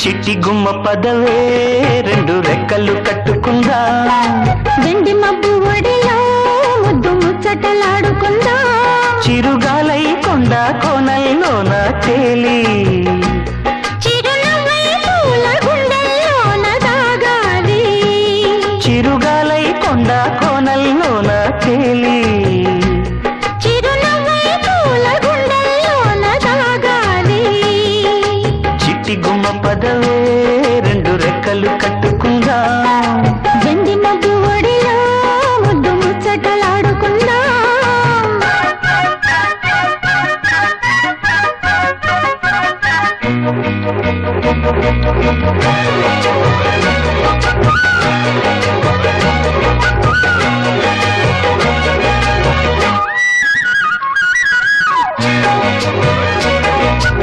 చిట్టి గుమ్మ పదవే రెండు రెక్కలు కట్టుకుందా వెండి మబ్బు ఒడిలో ముద్దు ముచ్చటలాడుకుందా చిరుగాలై కొండ కోనల్లోన తేలి